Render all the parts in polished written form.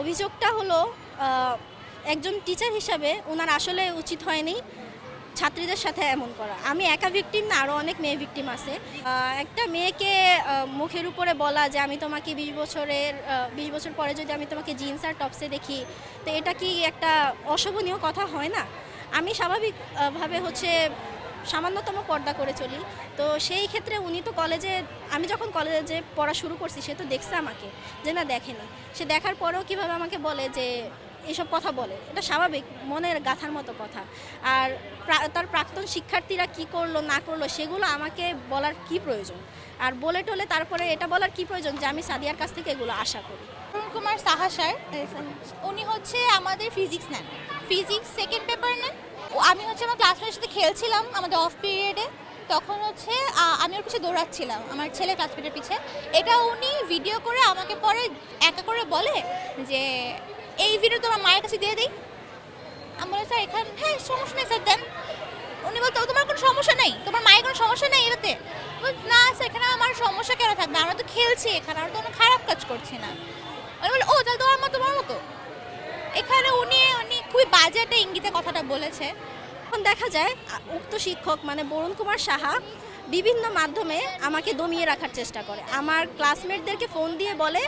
অভিযোগটা হলো একজন টিচার হিসাবে ওনার আসলে উচিত হয়নি ছাত্রীদের সাথে এমন করা। আমি একা ভিকটিম না, আরও অনেক মেয়ে ভিকটিম আছে। একটা মেয়েকে মুখের উপরে বলা যে আমি তোমাকে 20 বছর পরে যদি আমি তোমাকে জিন্স আর টপসে দেখি, তো এটা কি একটা অশোভনীয় কথা হয় না? আমি স্বাভাবিকভাবে সামান্যতম পর্দা করে চলি। তো সেই ক্ষেত্রে উনি তো আমি যখন কলেজে পড়া শুরু করছি, সে তো দেখছে আমাকে, যে না দেখেনি। সে দেখার পরেও কিভাবে আমাকে বলে যে এসব কথা বলে, এটা স্বাভাবিক, মনের গাথার মতো কথা। আর তার প্রাক্তন শিক্ষার্থীরা কি করলো না করলো সেগুলো আমাকে বলার কি প্রয়োজন? আর বলে টলে তারপরে এটা বলার কি প্রয়োজন যে আমি সাদিয়ার কাছ থেকে এগুলো আশা করি? অরুণ কুমার সাহা স্যার, উনি আমাদের ফিজিক্স নেন, ফিজিক্স সেকেন্ড পেপার নেন। আমি আমার ক্লাসমেটের সাথে খেলছিলাম আমাদের অফ পিরিয়ডে, তখন আমি ওর পিছিয়ে দৌড়াচ্ছিলাম, আমার ছেলে ক্লাসমেটের পিছে। এটা উনি ভিডিও করে আমাকে পরে একা করে বলে যে এই ভিডিও তোমার মায়ের কাছে দিয়ে দিই। আমি বলি স্যার এখানে, হ্যাঁ সমস্যা নেই স্যার দেন। উনি বলতো তোমার কোনো সমস্যা নেই, তোমার মায়ের কোনো সমস্যা নেই এটাতে? না স্যার এখানে আমার সমস্যা কেন থাকবে, আমরা তো খেলছি এখানে, আমরা তো কোনো খারাপ কাজ করছি না। উনি বলে ও তাহলে তোমার মতো। এখানে উনি খুবই বাজে একটা ইঙ্গিতে কথাটা বলেছে। এখন দেখা যায় উক্ত শিক্ষক মানে অরুণ কুমার সাহা বিভিন্ন মাধ্যমে আমাকে দমিয়ে রাখার চেষ্টা করে। আমার ক্লাসমেটদেরকে ফোন দিয়ে বলে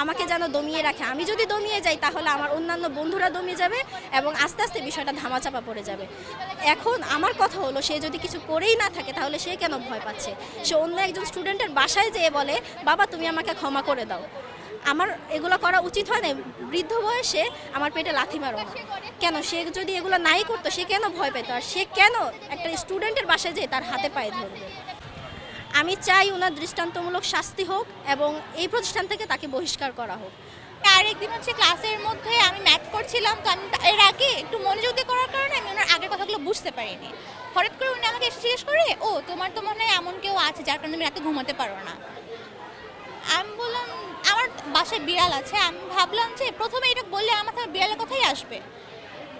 আমাকে যেন দমিয়ে রাখে। আমি যদি দমিয়ে যাই তাহলে আমার অন্যান্য বন্ধুরা দমিয়ে যাবে এবং আস্তে আস্তে বিষয়টা ধামাচাপা পড়ে যাবে। এখন আমার কথা হলো, সে যদি কিছু করেই না থাকে তাহলে সে কেন ভয় পাচ্ছে? সে অন্য একজন স্টুডেন্টের বাসায় যেয়ে বলে বাবা তুমি আমাকে ক্ষমা করে দাও। আমার এগুলো করা উচিত হয় না? বৃদ্ধ বয়সে আমার পেটে লাথি মারো না কেন? সে যদি এগুলো নাই করতো সে কেন ভয় পেত? আর সে কেন একটা স্টুডেন্টের বাসায় যেয়ে তার হাতে পায়ে ধরবে? আমি চাই ওনার দৃষ্টান্তমূলক শাস্তি হোক এবং এই প্রতিষ্ঠান থেকে তাকে বহিষ্কার করা হোক। আরেকদিন ক্লাসের মধ্যে আমি ম্যাথ করছিলাম, তো আমি এর আগে একটু মনোযোগ দিয়ে করার কারণে আমি ওনার আগের কথাগুলো বুঝতে পারিনি। হঠাৎ করে উনি আমাকে এসে জিজ্ঞেস করে ও তোমার তো মনে হয় এমন কেউ আছে যার কারণে তুমি রাতে ঘুমাতে পারো না। আমি বললাম আমার বাসায় বিড়াল আছে। আমি ভাবলাম যে প্রথমে এটা বললে আমার মাথায় বিড়ালের কথাই আসবে।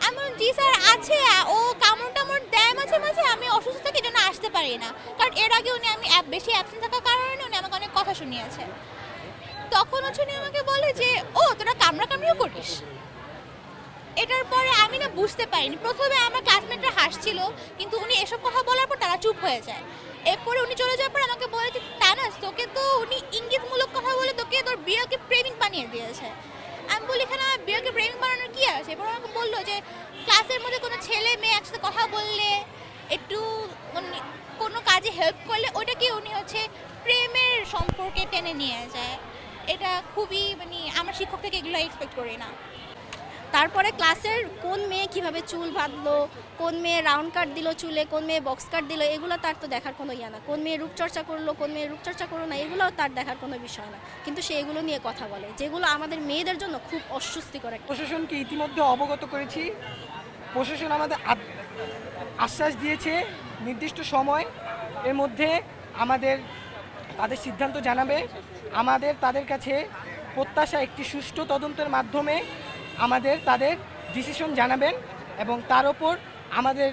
আমি জি স্যার আছে, ও কামড় টামড় দেয় মাঝে মাঝে, আমি অসুস্থ থাকি জন্য আসতে পারি না। কারণ এর আগে আমি বেশি অ্যাবসেন্ট থাকার কারণে উনি আমাকে অনেক কথা শুনিয়েছে। তখন উনি আমাকে বলে যে ও তোরা কামড়াকামড়িও করিস। এটার পরে আমি না বুঝতে পারিনি। প্রথমে আমার ক্লাসমেটরা হাসছিল, কিন্তু উনি এসব কথা বলার পর তারা চুপ হয়ে যায়। এরপরে উনি চলে যাওয়ার পর আমাকে বলে যে তানাস তোকে তো উনি ইঙ্গিতমূলক কথা বলে তোকে তোর বিড়ালকে প্রেমিক বানিয়ে দিয়েছে। আমি বলি এখানে আমার বিড়ালকে প্রেমিক বানানোর কি আছে? এরপর আমাকে বললো যে ক্লাসের মধ্যে কোনো ছেলে মেয়ে একসাথে কথা বললে, একটু কোনো কাজে হেল্প করলে ওইটাকে উনি প্রেমের সম্পর্কে টেনে নিয়ে যায়। এটা খুবই আমরা শিক্ষক থেকে এগুলো এক্সপেক্ট করি না। তারপরে ক্লাসের কোন মেয়ে কিভাবে চুল বাঁধলো, কোন মেয়ে রাউন্ড কাট দিল চুলে, কোন মেয়ে বক্স কাট দিল, এগুলো তার তো দেখার কোনো না। কোন মেয়ে রূপচর্চা করলো, কোন মেয়ে রূপচর্চা করলো না, এগুলোও তার দেখার কোনো বিষয় না। কিন্তু সে এগুলো নিয়ে কথা বলে, যেগুলো আমাদের মেয়েদের জন্য খুব অস্বস্তিকর। প্রশাসনকে ইতিমধ্যে অবগত করেছি। প্রশাসন আমাদের আশ্বাস দিয়েছে নির্দিষ্ট সময় এর মধ্যে তাদের সিদ্ধান্ত জানাবে। তাদের কাছে প্রত্যাশা একটি সুষ্ঠু তদন্তের মাধ্যমে তাদের ডিসিশন জানাবেন এবং তার ওপর আমাদের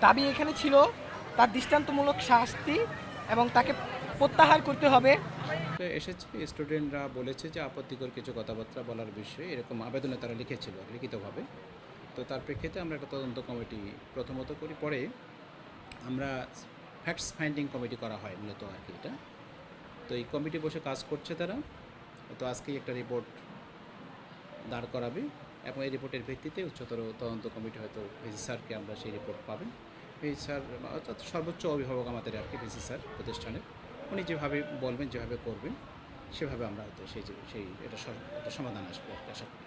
দাবি এখানে ছিল তার দৃষ্টান্তমূলক শাস্তি এবং তাকে প্রত্যাহার করতে হবে। এসেছে স্টুডেন্টরা বলেছে যে আপত্তিকর কিছু কথাবার্তা বলার বিষয়ে এরকম আবেদনে তারা লিখেছিল লিখিতভাবে। তো তার প্রেক্ষিতে আমরা একটা তদন্ত কমিটি প্রথমত করি, পরে আমরা ফ্যাক্টস ফাইন্ডিং কমিটি করা হয় মূলত আর কি এটা। তো এই কমিটি বসে কাজ করছে তারা। তো আজকেই একটা রিপোর্ট দাঁড় করাবে এবং এই রিপোর্টের ভিত্তিতে উচ্চতর তদন্ত কমিটি হয়তো ভিসি স্যারকে আমরা সেই রিপোর্ট পাবেন। ভিসি স্যার অর্থাৎ সর্বোচ্চ অভিভাবক আমাদের আর কি ভিসি স্যার প্রতিষ্ঠানের, উনি যেভাবে বলবেন যেভাবে করবেন সেভাবে আমরা হয়তো এটা সমাধান আসবে আশা করি।